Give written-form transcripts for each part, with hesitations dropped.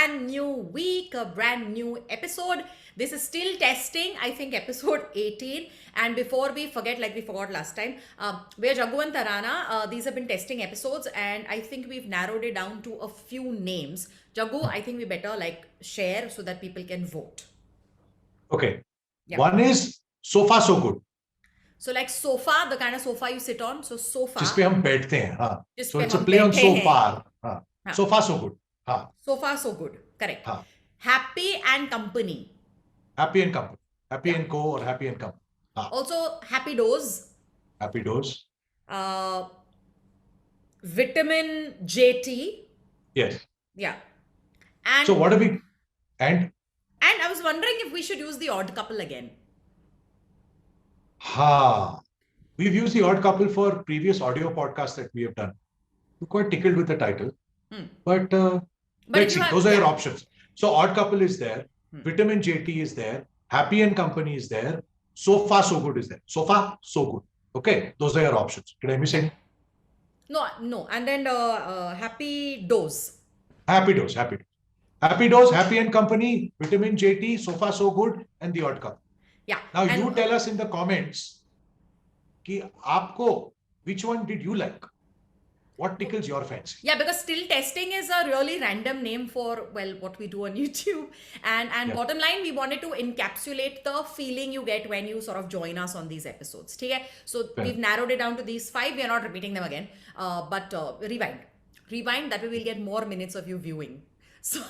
brand new week, a brand new episode. This is still testing, I think, episode 18. And before we forget, like we forgot last time, we're Jaggu and Tarana. These have been testing episodes, and I think we've narrowed it down to a few names. Jaggu, I think we better like share so that people can vote. Okay. Yeah. One is so far so good. So like sofa, the kind of sofa you sit on. So sofa. जिस पे हम बैठते हैं, हाँ. जिस So पे it's a हम play on बैठे so हैं. far. हाँ. हाँ. So far so good. हाँ. So far so good. Correct. हाँ. Happy and company. Happy and company. Happy Yeah. and co or happy and company. हाँ. Also happy dose. Happy dose. Vitamin JT. Yes. Yeah. And So what are we? And I was wondering if we should use the odd couple again. ha, we've used the odd couple for previous audio podcasts that we have done. We're quite tickled with the title. But let's see, those are your options. So odd couple is there. Vitamin JT is there. Happy and company is there. So far so good is there. So far so good. Okay, those are your options. Did I miss any? No. And then happy dose. Happy dose. Happy dose, happy and company, vitamin JT, so far so good, and the odd couple. Yeah. Now you tell us in the comments कि आपको which one did you like? What tickles your fancy? Yeah, because still testing is a really random name for, well, what we do on YouTube. And bottom line, we wanted to encapsulate the feeling you get when you sort of join us on these episodes. Okay? So we've narrowed it down to these 5. We are not repeating them again. But rewind. That way we'll get more minutes of you viewing. So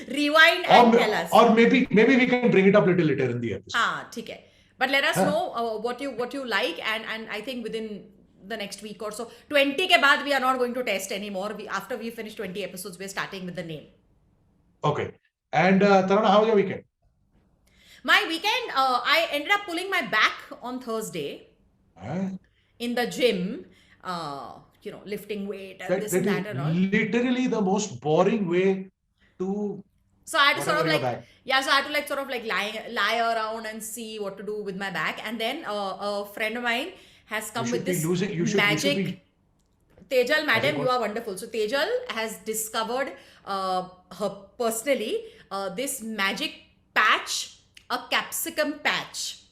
rewind and tell us. Or maybe we can bring it up a little later in the episode. Okay. But let us know what you like, and I think within the next week or so. 20 ke baad we are not going to test anymore. After we finish 20 episodes, we're starting with the name. Okay. And Tarana, how was your weekend? My weekend, I ended up pulling my back on Thursday in the gym. Lifting weight and this and that and all. Literally the most boring way to. So I had to sort of like lie around and see what to do with my back. And then a friend of mine has come with this magic. Tejal, madam, you are wonderful. So Tejal has discovered her personally this magic patch, a capsicum patch.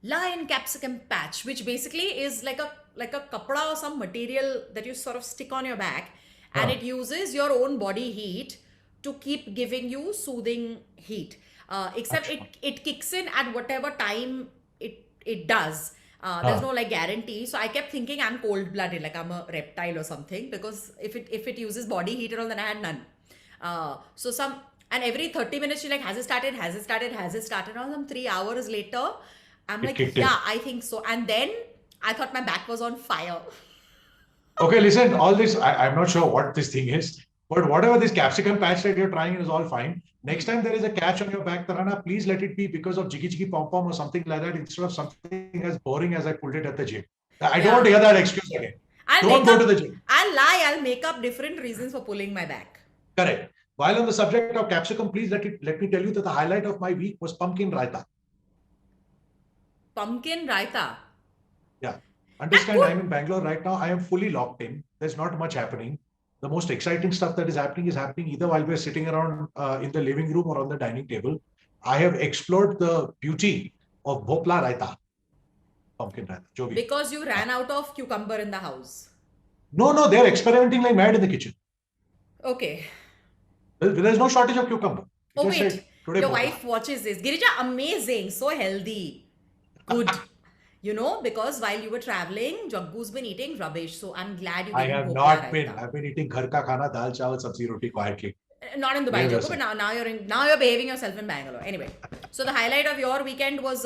Lion capsicum patch, which basically is like a kapda or some material that you sort of stick on your back, and it uses your own body heat to keep giving you soothing heat. Except it kicks in at whatever time it does. There's no like guarantee. So I kept thinking I'm cold-blooded, like I'm a reptile or something, because if it uses body heat and all, then I had none. And every 30 minutes she like, has it started? Now some 3 hours later, I'm like, yeah, I think so. And then I thought my back was on fire. Okay, listen, all this, I'm not sure what this thing is, but whatever this capsicum patch that you're trying is all fine. Next time there is a catch on your back, Tarana, please let it be because of jiggy jiggy pom pom or something like that, instead of something as boring as I pulled it at the gym. I don't want to hear that excuse again. Don't go to the gym. I'll make up different reasons for pulling my back. Correct. While on the subject of capsicum, please let me tell you that the highlight of my week was pumpkin raita. Pumpkin raita? Yeah. Understand, I'm in Bangalore right now. I am fully locked in. There's not much happening. The most exciting stuff that is happening either while we're sitting around in the living room or on the dining table. I have explored the beauty of Bhopla raita. Pumpkin raita. Because you ran out of cucumber in the house. No, they're experimenting like mad in the kitchen. Okay. There's no shortage of cucumber. Oh, wait. Your wife watches this. Girija, amazing. So healthy. Good. Because while you were traveling, Jaggu's been eating rubbish. So I'm glad you didn't. I have not been. I've been eating ghar ka khana, dal chawal, sabzi roti quietly. Not in Dubai, Jaggu, but now you're behaving yourself in Bangalore. Anyway, so the highlight of your weekend was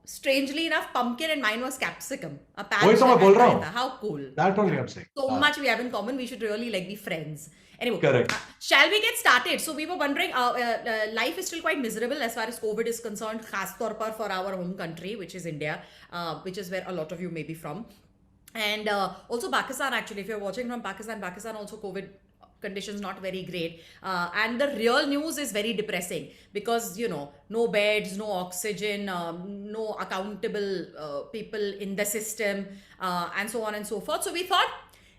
strangely enough, pumpkin, and mine was capsicum. A patch. How cool. That only I'm saying. So much we have in common. We should really be friends. Anyway, correct. Shall we get started? So we were wondering, life is still quite miserable as far as COVID is concerned, khas taur par for our home country, which is India, which is where a lot of you may be from. And also Pakistan, actually, if you're watching from Pakistan also COVID conditions not very great. And the real news is very depressing because, no beds, no oxygen, no accountable people in the system, and so on and so forth. So we thought,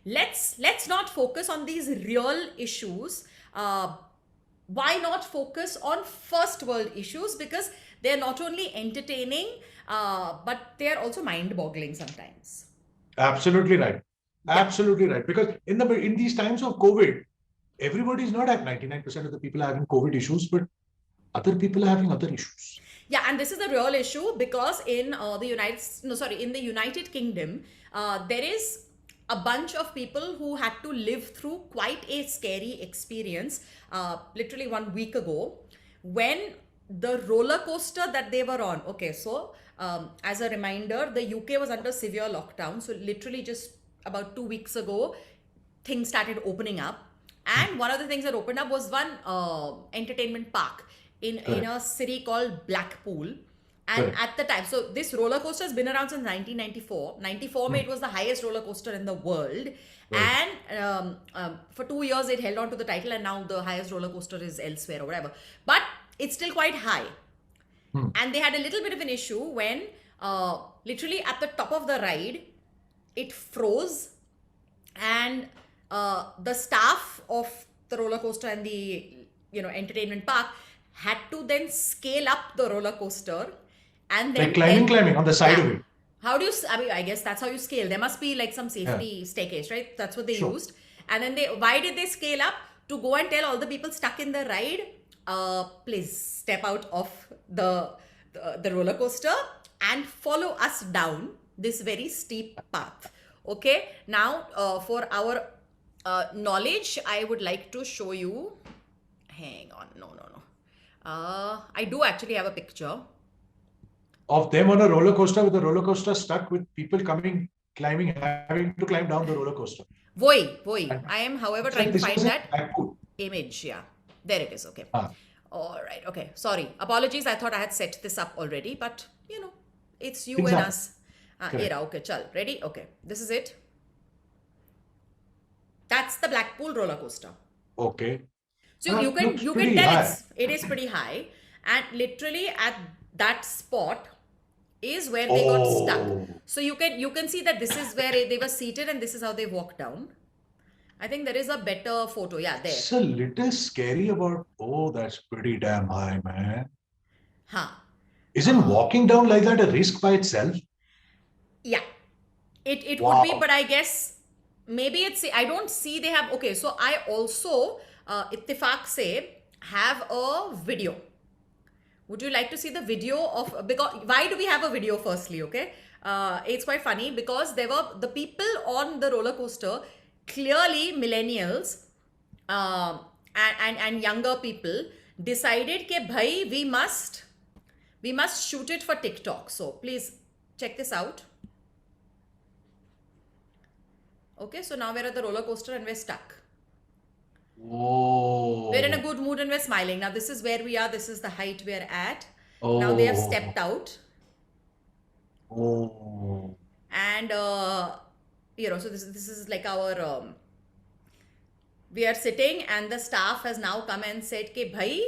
let's not focus on these real issues. why not focus on first world issues, because they're not only entertaining, but they're also mind-boggling sometimes. Absolutely right. Absolutely right. Because in these times of COVID, everybody is not at 99% of the people are having COVID issues, but other people are having other issues. Yeah, and this is the real issue, because in the United Kingdom, there is a bunch of people who had to live through quite a scary experience literally 1 week ago, when the roller coaster that they were on. Okay, so as a reminder, the UK was under severe lockdown. So literally just about 2 weeks ago, things started opening up. And one of the things that opened up was one entertainment park in a city called Blackpool. And at the time, so this roller coaster has been around since 1994. 94 it was the highest roller coaster in the world. And for 2 years, it held on to the title, and now the highest roller coaster is elsewhere or whatever. But it's still quite high. And they had a little bit of an issue when literally at the top of the ride, it froze, and the staff of the roller coaster and the entertainment park had to then scale up the roller coaster, and then climbing on the side of it. How do you? I mean, I guess that's how you scale. There must be like some safety staircase, right? That's what they used. And then why did they scale up? To go and tell all the people stuck in the ride, please step out of the roller coaster and follow us down this very steep path. Okay. Now, for our knowledge, I would like to show you. Hang on. No. I do actually have a picture of them on a roller coaster, with the roller coaster stuck, with people climbing, having to climb down the roller coaster. Voi. I am, however, trying to find that image. Yeah, there it is. Okay. All right. Okay. Sorry. Apologies. I thought I had set this up already, but it's you and us. Okay. Chal. Ready? Okay. This is it. That's the Blackpool roller coaster. Okay. So you can tell it is pretty high, and literally at that spot is where they got stuck. So you can see that this is where they were seated, and this is how they walked down. I think there is a better photo. Yeah, there. It's a little scary about. Oh, that's pretty damn high, man. Isn't walking down like that a risk by itself? Yeah, it would be, but I guess maybe it's. I don't see they have. Okay, so I also Ittifaq se have a video. Would you like to see the video of, because why do we have a video firstly? Okay, it's quite funny because there were the people on the roller coaster, clearly millennials and younger people decided ke bhai we must shoot it for TikTok. So please check this out. Okay, so now we're at the roller coaster and we're stuck. Oh. We're in a good mood and we're smiling. Now this is where we are. This is the height we're at. Now they have stepped out. And so this is like our we are sitting, and the staff has now come and said कि भाई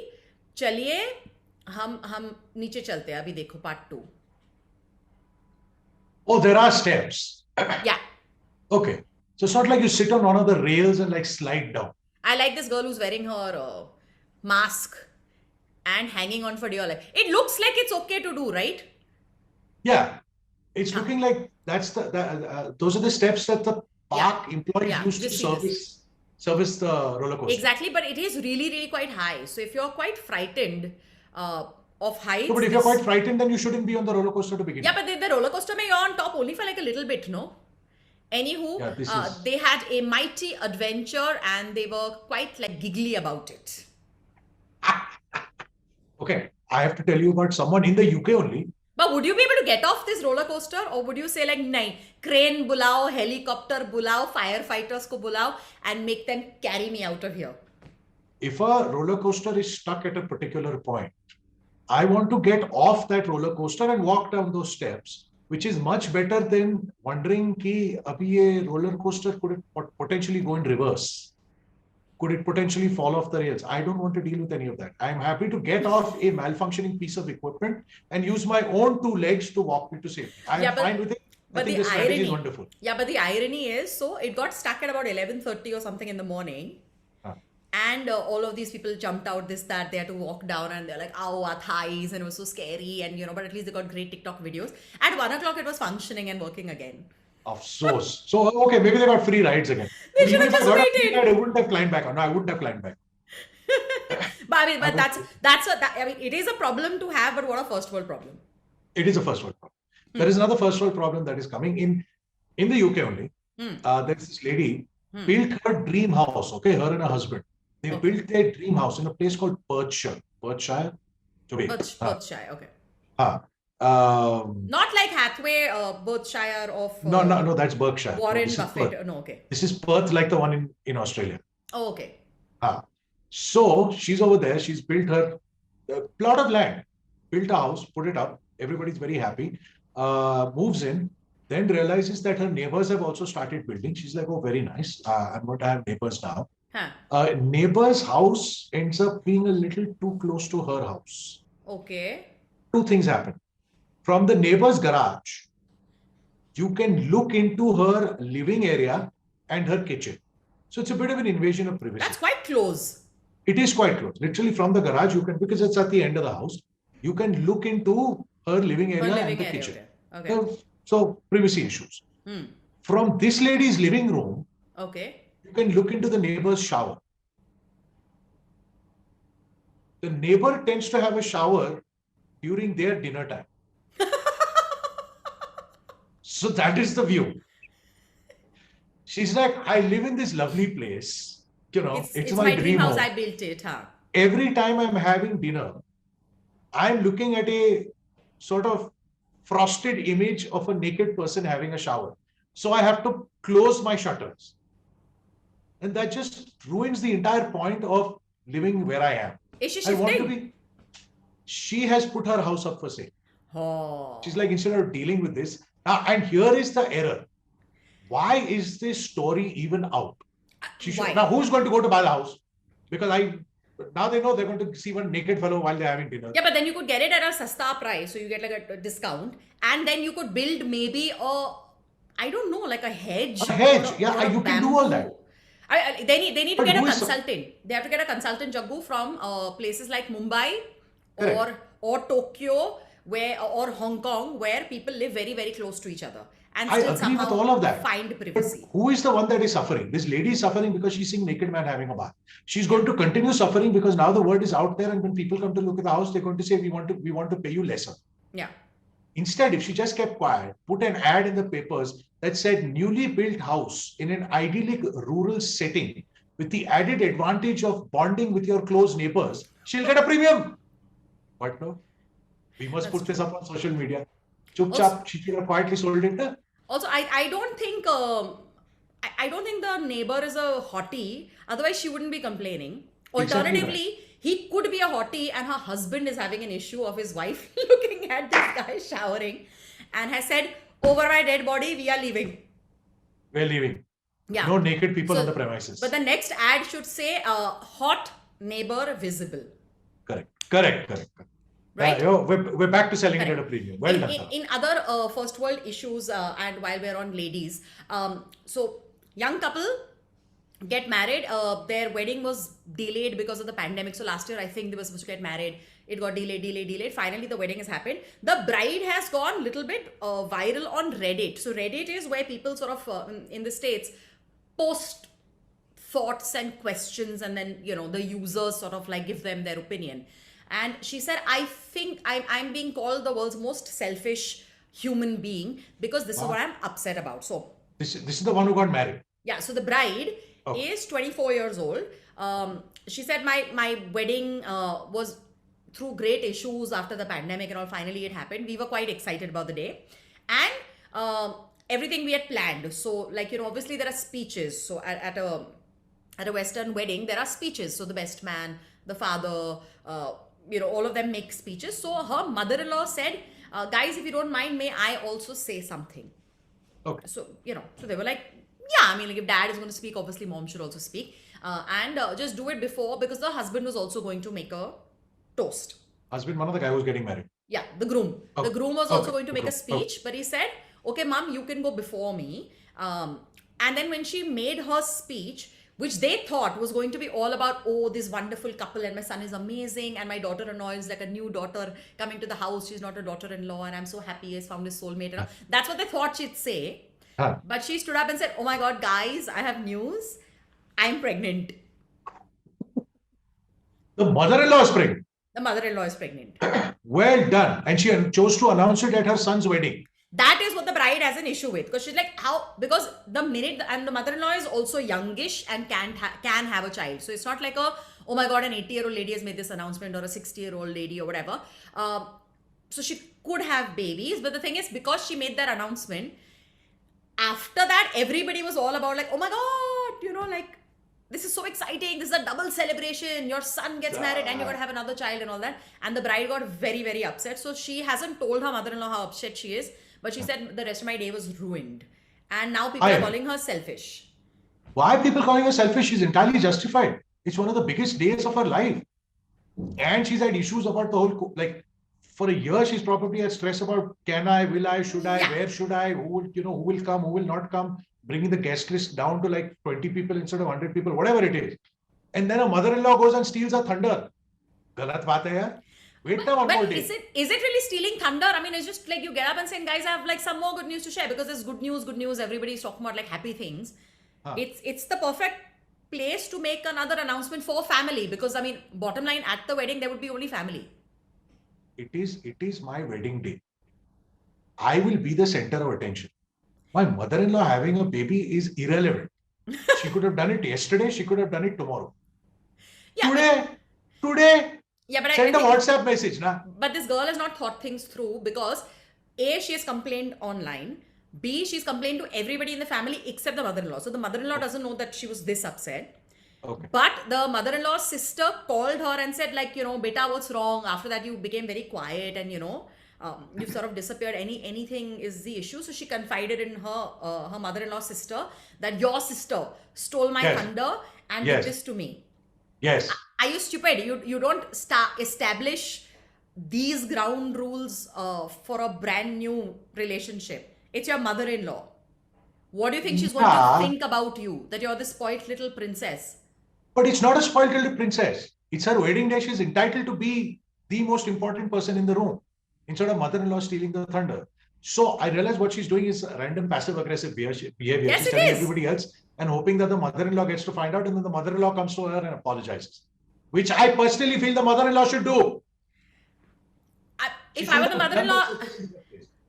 चलिए हम नीचे चलते हैं, अभी देखो part 2. Oh, there are steps. Yeah. Okay. So it's not like you sit on one of the rails and like slide down. I like this girl who's wearing her mask and hanging on for dear life. It looks like it's okay to do, right? Yeah. It's looking like that's those are the steps that the park employees used to service the roller coaster. Exactly, but it is really, really quite high. So if you're quite frightened of heights... No, but if you're quite frightened, then you shouldn't be on the roller coaster to begin with. Yeah, but the roller coaster, you're on top only for like a little bit, no? Anywho, they had a mighty adventure and they were quite like giggly about it. Okay, I have to tell you about someone in the UK only. But would you be able to get off this roller coaster, or would you say like, nahin, crane bulao, helicopter bulao, firefighters ko bulao and make them carry me out of here? If a roller coaster is stuck at a particular point, I want to get off that roller coaster and walk down those steps, which is much better than wondering ki abhi ye roller coaster could it potentially go in reverse. Could it potentially fall off the rails? I don't want to deal with any of that. I'm happy to get off a malfunctioning piece of equipment and use my own 2 legs to walk me to safety. I'm fine with it. I think the strategy is wonderful. Yeah, but the irony is, so it got stuck at about 11:30 or something in the morning. And all of these people jumped out, this, that, they had to walk down and they're like, ow, our thighs, and it was so scary. And, but at least they got great TikTok videos. At 1 o'clock, it was functioning and working again. Afsos. So, okay, maybe they got free rides again. They should have just waited. I wouldn't have climbed back. No, I wouldn't have climbed back. But it is a problem to have, but what a first world problem. It is a first world problem. There is another first world problem that is coming in the UK only. There's this lady built her dream house, okay, her and her husband. They built their dream house in a place called Perthshire. Perthshire, okay. Not like Hathaway, Berkshire of... No, that's Berkshire. Warren Buffett. No, okay. This is Perth, like the one in Australia. Oh, okay. So she's over there. She's built her plot of land, built a house, put it up. Everybody's very happy. Moves in, then realizes that her neighbors have also started building. She's like, oh, very nice. I'm going to have neighbors now. Neighbor's house ends up being a little too close to her house. Okay. Two things happen. From the neighbor's garage, you can look into her living area and her kitchen. So it's a bit of an invasion of privacy. That's quite close. It is quite close. Literally from the garage, you can, because it's at the end of the house, you can look into her living area and the kitchen. Okay. So privacy issues. From this lady's living room, you can look into the neighbor's shower. The neighbor tends to have a shower during their dinner time. So that is the view. She's like, I live in this lovely place. It's my dream house. I built it. Every time I'm having dinner, I'm looking at a sort of frosted image of a naked person having a shower. So I have to close my shutters. And that just ruins the entire point of living where I am. Is she shifting? She has put her house up for sale. Oh. She's like, instead of dealing with this. Now, and here is the error. Why is this story even out? Now, who's going to go to buy the house? Because now they know they're going to see one naked fellow while they're having dinner. Yeah, but then you could get it at a sasta price. So you get like a discount. And then you could build maybe I don't know, like a hedge. A hedge. You can do all that. They need to get a consultant. They have to get a consultant, Jaggu, from places like Mumbai or Tokyo or Hong Kong, where people live very, very close to each other. And I agree with all of that. Find privacy. But who is the one that is suffering? This lady is suffering because she's seeing naked man having a bath. She's going to continue suffering because now the word is out there, and when people come to look at the house, they're going to say, we want to pay you lesser. Yeah. Instead, if she just kept quiet, put an ad in the papers that said newly built house in an idyllic rural setting with the added advantage of bonding with your close neighbors, she'll get a premium. But no, we must put this up on social media. Chup-chap, she should have quietly sold it. Also, I don't think the neighbor is a hottie. Otherwise, she wouldn't be complaining. Alternatively, he could be a hottie and her husband is having an issue of his wife looking at this guy showering and has said, over my dead body, we are leaving. We're leaving. Yeah. No naked people on the premises. But the next ad should say, hot neighbor visible. Correct. Right? We're back to selling it at a premium. Well done. In other first world issues, and while we're on ladies, so young couple get married. Their wedding was delayed because of the pandemic. So last year, I think they were supposed to get married. It got delayed. Finally, the wedding has happened. The bride has gone a little bit viral on Reddit. So Reddit is where people sort of, in the States, post thoughts and questions, and then, the users sort of like give them their opinion. And she said, I think I'm being called the world's most selfish human being because this is what I'm upset about. So this is the one who got married. Yeah. So the bride is 24 years old. She said, my wedding was through great issues after the pandemic and all. Finally, it happened. We were quite excited about the day. And everything we had planned. So like, obviously there are speeches. So at a Western wedding, there are speeches. So the best man, the father, all of them make speeches. So her mother-in-law said, guys, if you don't mind, may I also say something? Okay. So, so they were like, yeah, like if dad is going to speak, obviously mom should also speak. And just do it before, because the husband was also going to make a toast. Husband, one of the guy who was getting married. Yeah, the groom. Okay. The groom was also going to make a speech, but he said, okay, mom, you can go before me. And then when she made her speech, which they thought was going to be all about, oh, this wonderful couple and my son is amazing and my daughter-in-law is like a new daughter coming to the house. She's not a daughter-in-law and I'm so happy he's found his soulmate. And that's what they thought she'd say. But she stood up and said, oh my God, guys, I have news. I'm pregnant. The mother-in-law is pregnant. The mother-in-law is pregnant. Well done. And she chose to announce it at her son's wedding. That is what the bride has an issue with, because she's like, how? Because the minute, and the mother-in-law is also youngish and can have a child. So it's not like a, oh my God, an 80-year-old lady has made this announcement, or a 60-year-old lady or whatever. So she could have babies, but the thing is, because she made that announcement, after that, everybody was all about like, oh my God, you know, like, this is so exciting. This is a double celebration. Your son gets married and you're going to have another child and all that. And the bride got very, very upset. So she hasn't told her mother-in-law how upset she is. But she said the rest of my day was ruined. And now people are calling her selfish. Why are people calling her selfish? She's entirely justified. It's one of the biggest days of her life. And she's had issues about the whole, like, for a year, she's probably had stress about, can I, will I, should I, where should I, who will come, who will not come. Bringing the guest list down to like 20 people instead of 100 people, whatever it is. And then a mother-in-law goes and steals her thunder. Galat baat hai yaar. Wait now one more day. Is it really stealing thunder? I mean, it's just like you get up and say, guys, I have like some more good news to share, because there's good news. Everybody's talking about like happy things. It's the perfect place to make another announcement for family, because I mean, bottom line, at the wedding, there would be only family. It is my wedding day. I will be the center of attention. My mother-in-law having a baby is irrelevant. She could have done it yesterday. She could have done it tomorrow. Yeah, today. Yeah, but send a WhatsApp message, na. But this girl has not thought things through, because A, she has complained online. B, she's complained to everybody in the family except the mother-in-law. So the mother-in-law doesn't know that she was this upset. Okay. But the mother-in-law's sister called her and said, like, you know, beta, what's wrong? After that, you became very quiet and, you know, you sort of disappeared. Anything is the issue. So she confided in her mother-in-law's sister that your sister stole my thunder and did this to me. Yes. Are you stupid? You don't establish these ground rules for a brand new relationship. It's your mother-in-law. What do you think she's going to think about you? That you're the spoiled little princess. But it's not a spoiled little princess. It's her wedding day. She's entitled to be the most important person in the room, instead of mother-in-law stealing the thunder. So I realize what she's doing is random passive-aggressive behavior. Yes, she's telling everybody else and hoping that the mother-in-law gets to find out, and then the mother-in-law comes to her and apologizes, which I personally feel the mother-in-law should do. If I were the mother-in-law,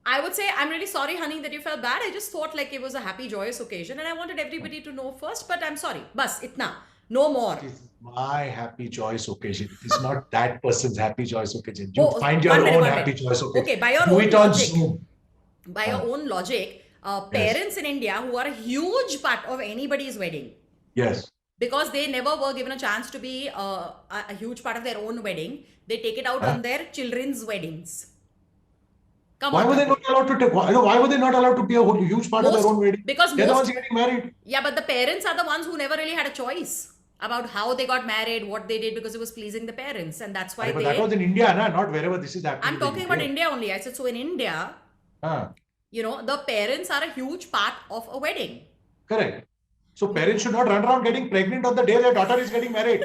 I would say, I'm really sorry, honey, that you felt bad. I just thought like it was a happy, joyous occasion and I wanted everybody to know first, but I'm sorry. Bas, itna. No more. It's my happy, joyous occasion. It's not that person's happy, joyous occasion. You find your own happy, joyous occasion. Okay, by your own logic. By your own logic, parents in India who are a huge part of anybody's wedding. Yes. Because they never were given a chance to be a huge part of their own wedding. They take it out on their children's weddings. Why were they not allowed to take? Why were they not allowed to be a huge part of their own wedding? Because they're the ones getting married. Yeah, but the parents are the ones who never really had a choice about how they got married, what they did, because it was pleasing the parents, and that's why But that was in India, not wherever this is happening. I'm talking about India only. I said, so in India, you know, the parents are a huge part of a wedding. Correct. So parents should not run around getting pregnant on the day their daughter is getting married.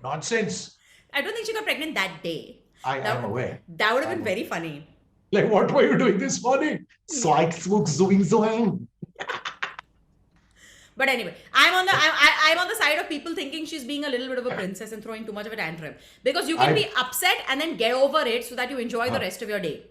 Nonsense. I don't think she got pregnant that day. I am aware. That would have been very funny. Like, what were you doing this morning? Zoing. But anyway, I'm on the side of people thinking she's being a little bit of a princess and throwing too much of a tantrum. Because you can be upset and then get over it so that you enjoy the rest of your day.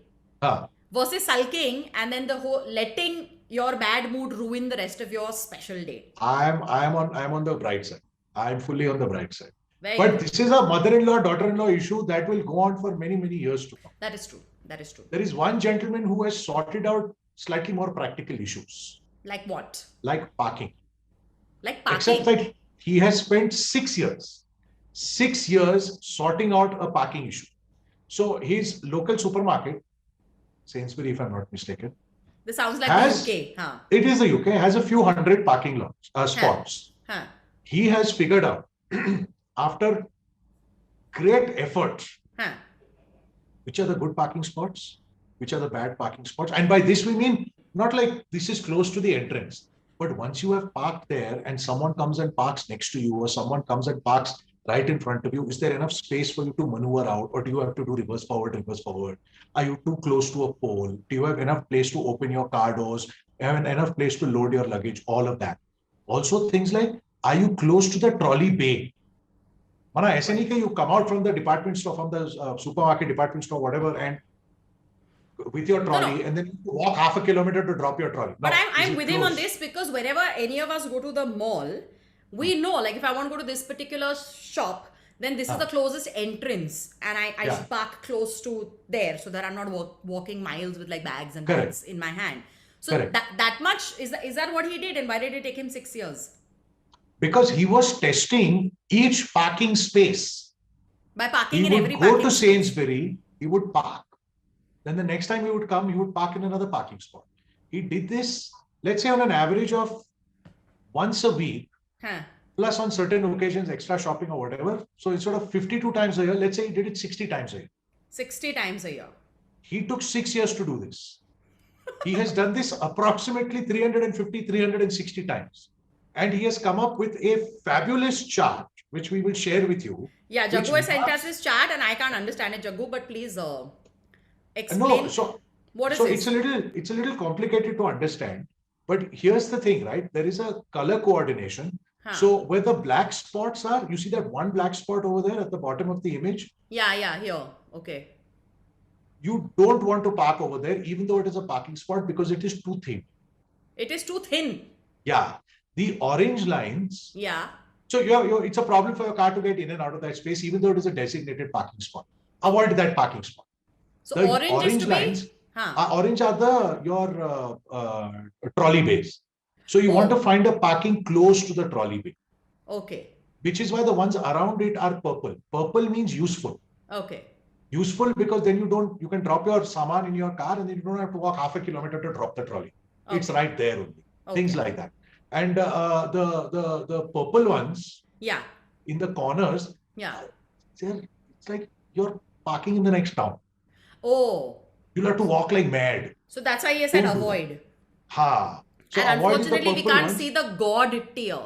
Versus sulking and then the whole letting your bad mood ruin the rest of your special day. I'm on the bright side. I'm fully on the bright side. But this is a mother-in-law, daughter-in-law issue that will go on for many, many years to come. That is true. That is true. There is one gentleman who has sorted out slightly more practical issues. Like what? Like parking. Like parking? Except that he has spent 6 years sorting out a parking issue. So his local supermarket, Sainsbury if I'm not mistaken. This sounds like the UK. Huh? It is the UK, has a few hundred parking lots, spots. He has figured out after great effort which are the good parking spots, which are the bad parking spots. And by this we mean not like this is close to the entrance. But once you have parked there and someone comes and parks next to you, or someone comes and parks right in front of you, is there enough space for you to maneuver out, or do you have to do reverse forward, reverse forward? Are you too close to a pole? Do you have enough place to open your car doors? Have enough place to load your luggage? All of that. Also things like, are you close to the trolley bay? Mana, aise nahi ki you come out from the department store, from the supermarket, department store, whatever, and with your trolley, and then you walk half a kilometer to drop your trolley. But I'm with him on this, because whenever any of us go to the mall, we know, like if I want to go to this particular shop, then this is the closest entrance, and I should park close to there so that I'm not walking miles with like bags and bags in my hand. So that much, is that what he did, and why did it take him 6 years? Because he was testing each parking space. By parking in every parking space. He would go to Sainsbury, he would park. Then the next time he would come, he would park in another parking spot. He did this, let's say on an average of once a week, plus on certain occasions, extra shopping or whatever. So instead of 52 times a year, let's say he did it 60 times a year. 60 times a year. He took 6 years to do this. He has done this approximately 350, 360 times. And he has come up with a fabulous chart, which we will share with you. Yeah, Jaggu has sent us this chart and I can't understand it, Jaggu, but please explain. No, what is this? It's a little complicated to understand. But here's the thing, right? There is a color coordination. So where the black spots are, you see that one black spot over there at the bottom of the image? Yeah, here. Okay. You don't want to park over there, even though it is a parking spot, because it is too thin. It is too thin. Yeah. The orange lines. Yeah. So it's a problem for your car to get in and out of that space, even though it is a designated parking spot. Avoid that parking spot. So the orange lines, orange are your trolley bays. So you want to find a parking close to the trolley bay. Okay. Which is why the ones around it are purple. Purple means useful. Okay. Useful because then you can drop your saman in your car and then you don't have to walk half a kilometer to drop the trolley. Okay. It's right there only. Okay. Things like that. And the purple ones, in the corners, it's like you're parking in the next town. Oh. You'll have to walk like mad. So that's why you said avoid. So and unfortunately, we can't see the God tier.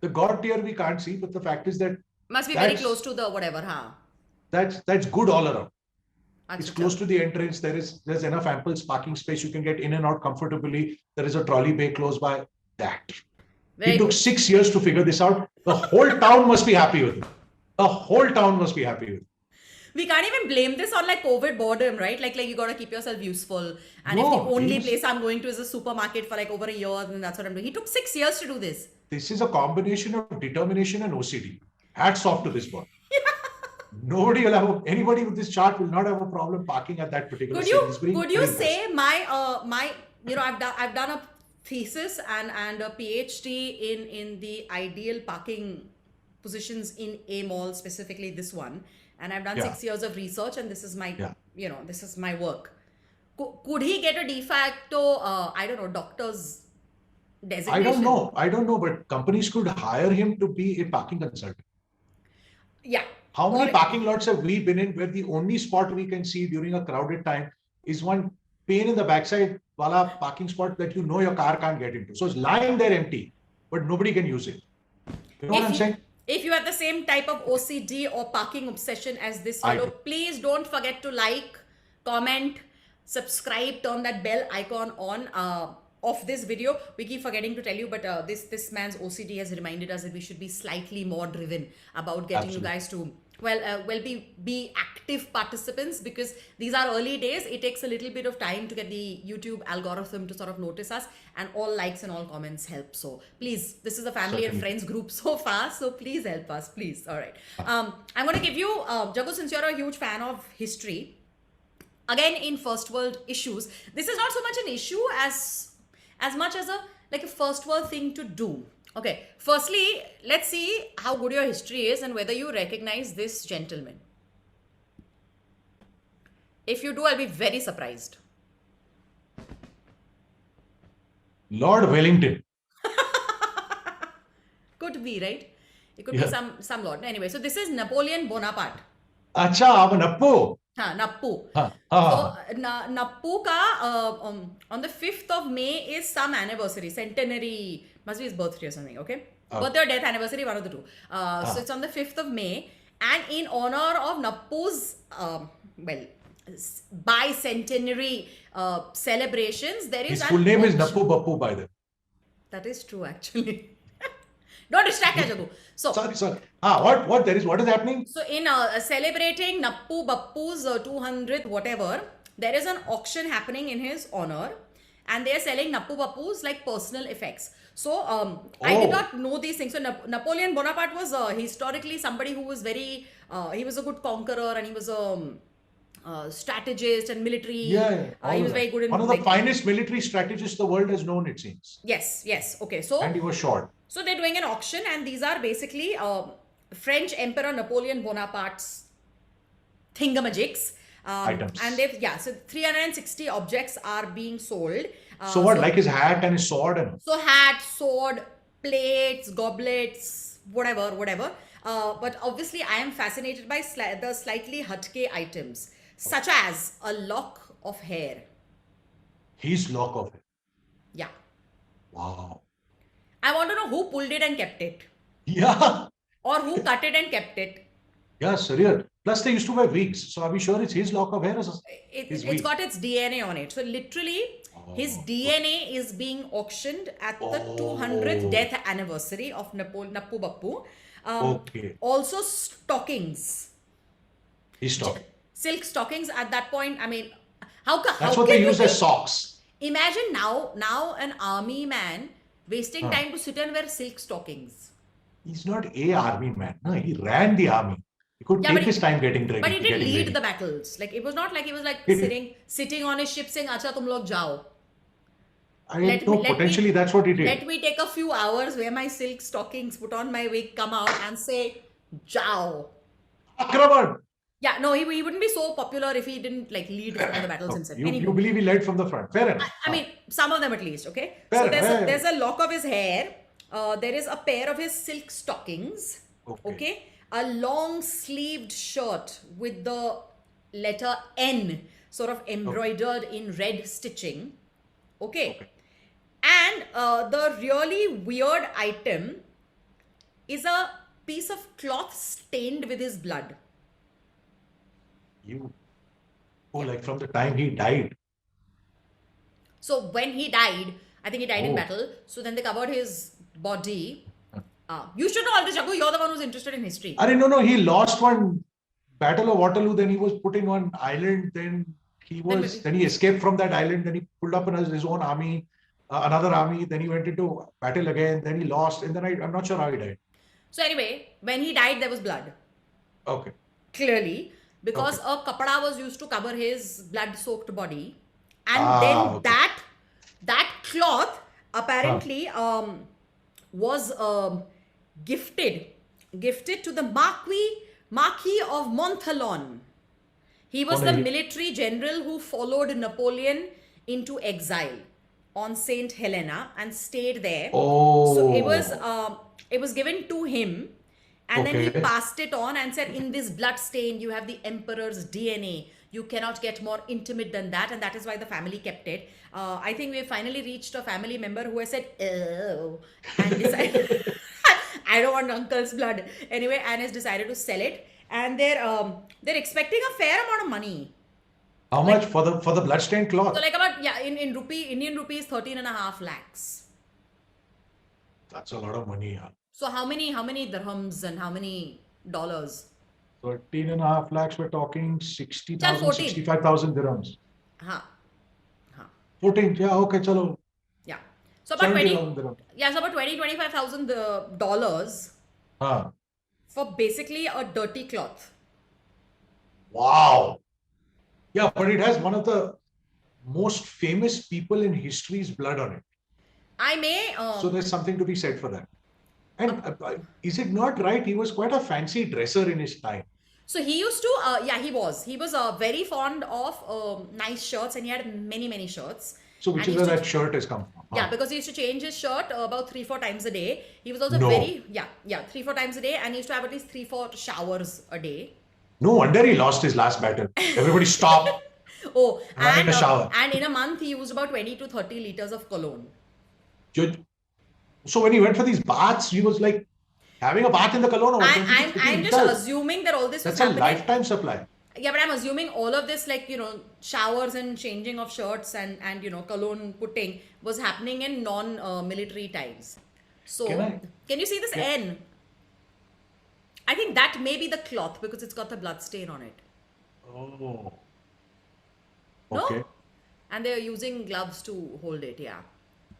The God tier we can't see, but the fact is that must be very close to the whatever, That's good all around. It's close to the entrance. There's enough ample parking space. You can get in and out comfortably. There is a trolley bay close by. It took 6 years to figure this out. The whole town must be happy with it. The whole town must be happy with it. We can't even blame this on like COVID boredom, right? Like you got to keep yourself useful. And if the only place I'm going to is a supermarket for like over a year, then that's what I'm doing. He took 6 years to do this. This is a combination of determination and OCD. Hats off to this boy. Anybody with this chart will not have a problem parking at that particular Sainsbury. Could you say I've done a thesis and a PhD in the ideal parking positions in a mall, specifically this one. And I've done 6 years of research, and this is my, this is my work. Could he get a de facto, doctor's designation? I don't know, but companies could hire him to be a parking consultant. Yeah. How many parking lots have we been in where the only spot we can see during a crowded time is one pain in the backside wala parking spot that your car can't get into. So it's lying there empty, but nobody can use it. You know what I'm saying? If you have the same type of OCD or parking obsession as this fellow, please don't forget to like, comment, subscribe, turn that bell icon on of this video. We keep forgetting to tell you, but this man's OCD has reminded us that we should be slightly more driven about getting you guys to be active participants, because these are early days. It takes a little bit of time to get the YouTube algorithm to sort of notice us, and all likes and all comments help. So please, this is a family and friends group so far, so please help us, please. All right. I'm going to give you, Jaggu, since you're a huge fan of history, again in first world issues, this is not so much an issue as much as a first world thing to do. Okay, firstly, let's see how good your history is and whether you recognize this gentleman. If you do, I'll be very surprised. Lord Wellington. Could be, right? It could be some lord. Anyway, so this is Napoleon Bonaparte. Acha, Nappo. Nappu. हाँ, So, हाँ, Nappu ka, on the 5th of May is some anniversary, centenary, must be his birthday or something, okay? हाँ, Birthday or death anniversary, one of the two. So, हाँ. it's on the 5th of May. And in honor of Nappu's, well, bicentenary celebrations, there is His an full name is auction. Nappu Bappu, by the way. That is true, actually. Don't distract He- Ajagu. So, Sorry. What is happening? So in celebrating Nappu Bappu's 200th whatever, there is an auction happening in his honor, and they are selling Nappu Bappu's like personal effects. So I did Oh, not know these things. So Napoleon Bonaparte was historically somebody who was very, he was a good conqueror, and he was a strategist and military. yeah, He all was right. very good One in of the like, finest military strategists the world has known, it seems. yes, okay. And he was short. So they're doing an auction, and these are basically French Emperor Napoleon Bonaparte's thingamajigs. Items. And so 360 objects are being sold. So what, like his hat and his sword and So hat, sword, plates, goblets, whatever. But obviously, I am fascinated by the slightly hatke items, such as a lock of hair. his lock of it. Yeah. Wow. I want to know who pulled it and kept it, Yeah. or who cut it and kept it. Yeah, surreal. Plus, they used to wear wigs. So are we sure it's his lock of hair or his It's wig? got its DNA on it. So literally, his Oh. DNA is being auctioned at the Oh. 200th death anniversary of Nappu Bappu. Okay. Also, stockings, His stock. silk stockings. At that point, I mean, That's how what can they you use as socks. imagine now an army man wasting Huh. time to sit and wear silk stockings? He's not a army man. No, he ran the army. He could Yeah, take but his time getting ready. But he didn't getting lead ready. the battles. Like it was not like he was like He did. sitting on his ship saying, "Acha, tum log jao." I Let know me- let potentially me- that's what he did. Let me take a few hours, wear my silk stockings, put on my wig, come out and say, "Jao." Akraman! Yeah, no, he wouldn't be so popular if he didn't like lead from the battles Oh, himself. you Anyway, believe he led from the front. Fair enough. I mean, some of them at least, okay? Fair So enough. there's a lock of his hair. There is a pair of his silk stockings. Okay. A long sleeved shirt with the letter N sort of embroidered in red stitching. Okay. And the really weird item is a piece of cloth stained with his blood. Like from the time he died. So when he died, I think he died in Oh. battle. So then they covered his body. You should know all this, Jagu. You're the one who's interested in history. No. He lost one Battle of Waterloo. Then he was put in one island. Then he escaped from that island. Then he pulled up his own army, another army. Then he went into battle again. Then he lost. And then I'm not sure how he died. So anyway, when he died, there was blood. Okay. Clearly, because a kapda was used to cover his blood-soaked body, and then that cloth apparently was gifted to the Marquis of Montholon. He was the military general who followed Napoleon into exile on Saint Helena and stayed there. Oh. So it was given to him, and then he passed it on and said, "In this blood stain, you have the emperor's DNA. You cannot get more intimate than that," and that is why the family kept it. I think we finally reached a family member who has said, "Oh," and decided, "I don't want uncle's blood." Anyway, and has decided to sell it, and they're expecting a fair amount of money. How much for the bloodstained cloth? So like about in Indian rupees 13.5 lakhs. That's a lot of money. Yeah. So how many dirhams and how many dollars? 13.5 lakhs. We're talking 60,000, 14. 65,000 dirhams. 14. Yeah. Okay. Chalo. Yeah. So about 70,000 dirhams. Yeah. So about $25,000 for basically a dirty cloth. Wow. Yeah, but it has one of the most famous people in history's blood on it. So there's something to be said for that. And is it not right? He was quite a fancy dresser in his time. So he used to, he was very fond of nice shirts, and he had many shirts. So which is where that shirt has come from. Yeah, because he used to change his shirt about 3-4 times a day. He was also 3-4 times a day, and he used to have at least 3-4 showers a day. No wonder he lost his last battle. Everybody stop. Oh, run in the shower. And in a month he used about 20 to 30 liters of cologne. So when he went for these baths, he was like having a bath in the cologne. I'm just assuming that all this was happening. That's a lifetime supply. Yeah, but I'm assuming all of this, like, showers and changing of shirts and cologne putting was happening in non-military times. So, can you see this N? I think that may be the cloth because it's got the blood stain on it. Oh. Okay. No? And they're using gloves to hold it, yeah.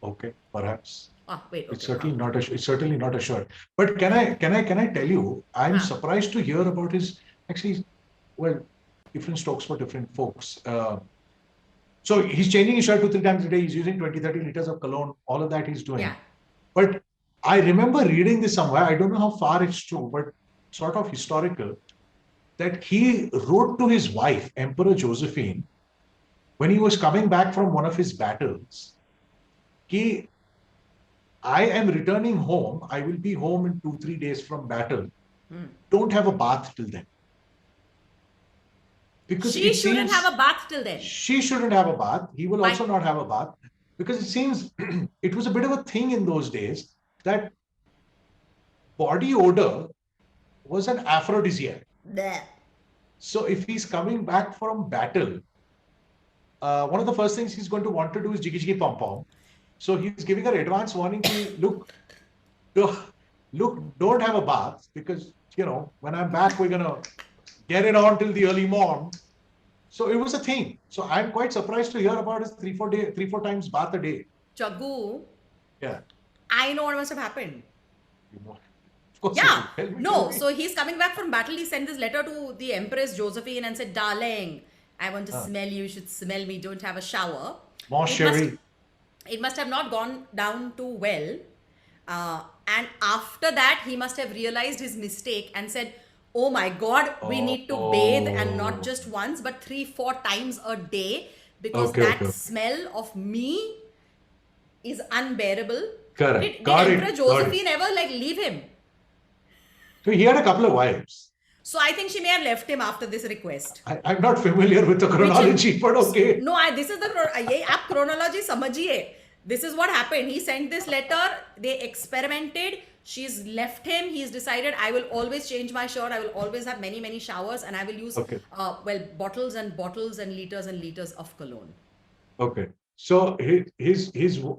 Okay, perhaps. Wait. Okay. It's certainly not a shirt. But can I tell you? I'm surprised to hear about his different strokes for different folks. So he's changing his shirt 2-3 times a day. He's using 20-30 liters of cologne. All of that he's doing. Yeah. But I remember reading this somewhere. I don't know how far it's true, but sort of historical, that he wrote to his wife, Emperor Josephine, when he was coming back from one of his battles. I am returning home. I will be home in 2-3 days from battle. Don't have a bath till then. Because she shouldn't have a bath till then. She shouldn't have a bath. He will also not have a bath. Because it seems it was a bit of a thing in those days that body odor was an aphrodisiac. Blech. So if he's coming back from battle, one of the first things he's going to want to do is jiggy jiggy pom pom. So he's giving her advance warning to look, don't have a bath because, when I'm back, we're going to get it on till the early morn. So it was a thing. So I'm quite surprised to hear about his 3-4 times bath a day. Chaggu. Yeah. I know what must have happened. Of course. Yeah. No. So he's coming back from battle. He sent this letter to the Empress Josephine and said, "Darling, I want to smell you. You should smell me. Don't have a shower." Mon chéri. It must have not gone down too well. And after that, he must have realized his mistake and said, "Oh my God, we need to bathe, and not just once, but 3-4 times a day because that smell of me is unbearable." Correct. Did Emperor Josephine ever leave him? So he had a couple of wives. So I think she may have left him after this request. I'm not familiar with the chronology, but okay. No, this is the chronology. Samajiye. This is what happened. He sent this letter. They experimented. She's left him. He's decided, I will always change my shirt. I will always have many, many showers, and I will use bottles and bottles and liters of cologne. Okay. So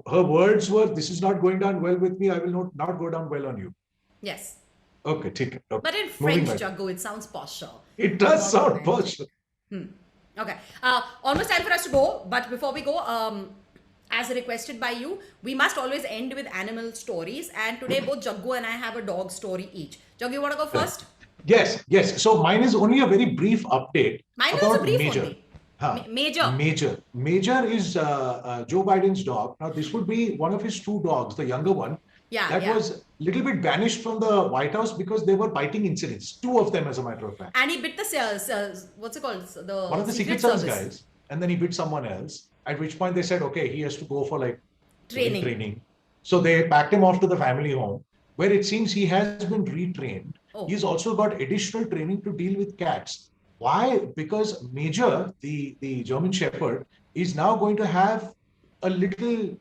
her words were, "This is not going down well with me. I will not go down well on you." Yes. Okay, take it. Okay. But in French, Jaggu, it sounds posher. It does sound posher. Okay. Almost time for us to go. But before we go, as requested by you, we must always end with animal stories. And today, both Jaggu and I have a dog story each. Jaggu, you want to go first? Yes. So mine is only a very brief update. Mine is a brief Major. Major. Major is Joe Biden's dog. Now, this would be one of his 2 dogs, the younger one. That was a little bit banished from the White House because there were biting incidents. 2 of them, as a matter of fact. And he bit the what's it called? One of the Secret Service guys, and then he bit someone else. At which point they said, okay, he has to go for training. So they packed him off to the family home, where it seems he has been retrained. He's also got additional training to deal with cats. Why? Because Major, the German Shepherd, is now going to have a little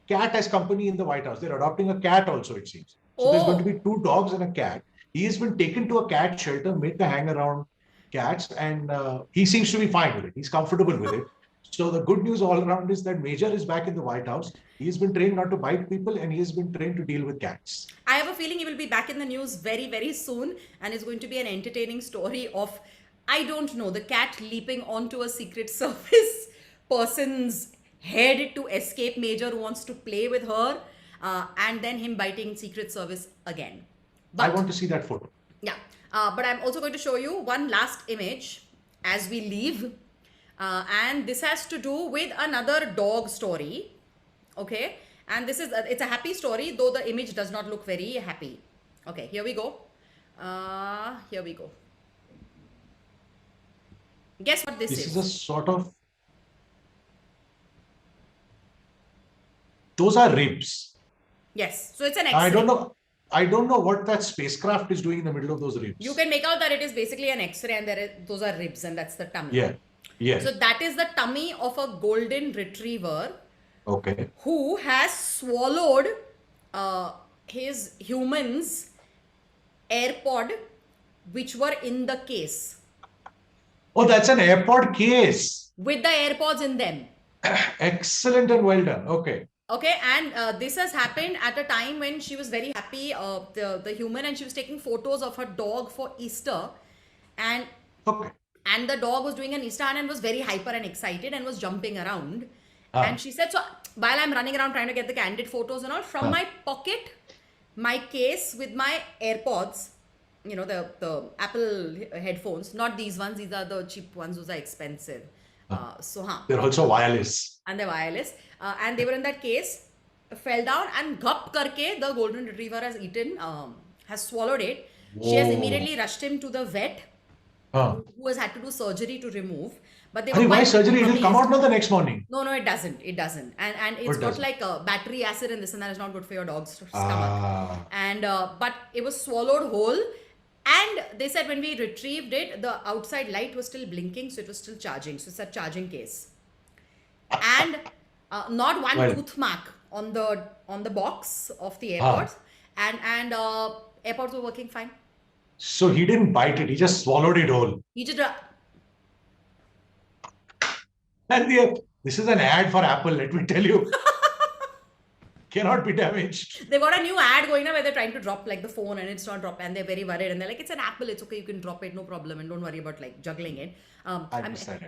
cat as company in the White House. They're adopting a cat also, it seems. So there's going to be 2 dogs and a cat. He has been taken to a cat shelter, made to hang around cats, and he seems to be fine with it. He's comfortable with it. So the good news all around is that Major is back in the White House. He has been trained not to bite people, and he has been trained to deal with cats. I have a feeling he will be back in the news very, very soon, and it's going to be an entertaining story of, I don't know, the cat leaping onto a Secret Service person's head to escape Major who wants to play with her, and then him biting Secret Service again. But I want to see that photo. Yeah. But I'm also going to show you one last image as we leave. And this has to do with another dog story. Okay. And this is, it's a happy story, though the image does not look very happy. Okay, here we go. Guess what this is? This is a sort of, those are ribs. Yes. So it's an X-ray. I don't know. I don't know what that spacecraft is doing in the middle of those ribs. You can make out that it is basically an X-ray, and those are ribs, and that's the tummy. Yeah. Yeah. So that is the tummy of a golden retriever. Okay. Who has swallowed his human's AirPod, which were in the case. Oh, that's an AirPod case. With the AirPods in them. Excellent and well done. Okay. Okay, and this has happened at a time when she was very happy, the human, and she was taking photos of her dog for Easter, and the dog was doing an Easter hunt and was very hyper and excited and was jumping around. And she said, so while I'm running around trying to get the candid photos and all, from my pocket, my case with my AirPods, you know, the Apple headphones, not these ones, these are the cheap ones, those are expensive. They're also wireless. And they're wireless. And they were in that case, fell down, and gup karke, the golden retriever has eaten, has swallowed it. Whoa. She has immediately rushed him to the vet, who has had to do surgery to remove. But they were why surgery? It will come out now the next morning. No, it doesn't. It doesn't. And it's got like battery acid and this and that is not good for your dog's stomach. And but it was swallowed whole. And they said when we retrieved it, the outside light was still blinking, so it was still charging. So it's a charging case. And not one tooth mark on the box of the AirPods. And AirPods were working fine. So he didn't bite it, he just swallowed it whole. He just and this is an ad for Apple, let me tell you. Cannot be damaged. They've got a new ad going on where they're trying to drop like the phone and it's not dropped, and they're very worried, and they're like, it's an Apple, it's okay, you can drop it, no problem, and don't worry about like juggling it.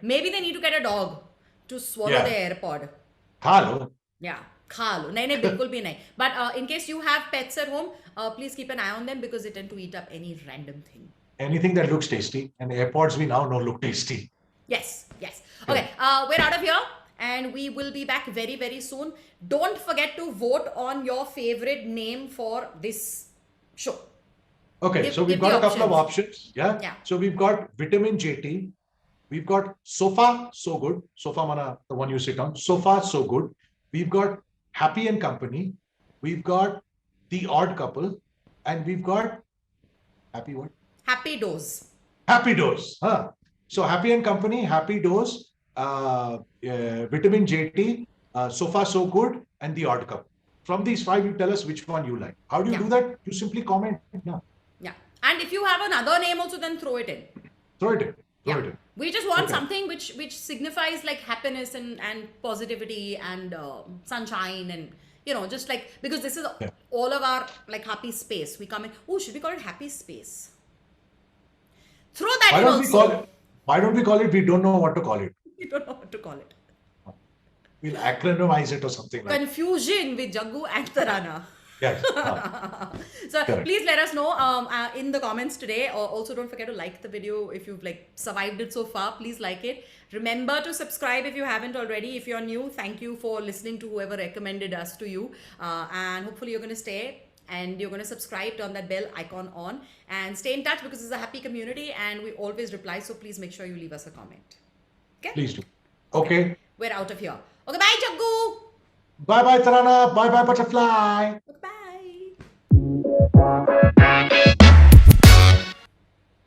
Maybe they need to get a dog to swallow the AirPod. Khalo. Yeah, khalo. Nahin, bilkul bhi nahi. But in case you have pets at home, please keep an eye on them because they tend to eat up any random thing. Anything that looks tasty, and AirPods we now know look tasty. Yes. Okay, we're out of here. And we will be back very, very soon. Don't forget to vote on your favorite name for this show. Okay, so we've got a couple of options. Yeah. So we've got Vitamin JT. We've got Sofa So Good. Sofa mana, the one you sit on. Sofa So Good. We've got Happy and Company. We've got The Odd Couple. And we've got Happy what? Happy Dose. Happy Dose. So Happy and Company, Happy Dose, Vitamin JT, Sofa So Good, and The Odd Couple. From these 5, you tell us which one you like. How do you do that? You simply comment. Yeah. And if you have another name also, then throw it in. Throw it in. We just want something which signifies like happiness and positivity and sunshine, and you know, just like, because this is all of our like happy space. We come in. Oh, should we call it happy space? Throw that in also. Why don't we call it? We don't know what to call it. We don't know what to call it. We'll acronymize it or something like Confusion with Jaggu and Tarana. Yes. So please let us know in the comments today. Also, don't forget to like the video if you've like survived it so far. Please like it. Remember to subscribe if you haven't already. If you're new, thank you for listening to whoever recommended us to you. And hopefully you're going to stay. And you're going to subscribe, turn that bell icon on, and stay in touch because it's a happy community and we always reply. So please make sure you leave us a comment. Okay? Please do. Okay. We're out of here. Okay, bye, Jaggu. Bye, Tarana. Bye, Butterfly. Bye.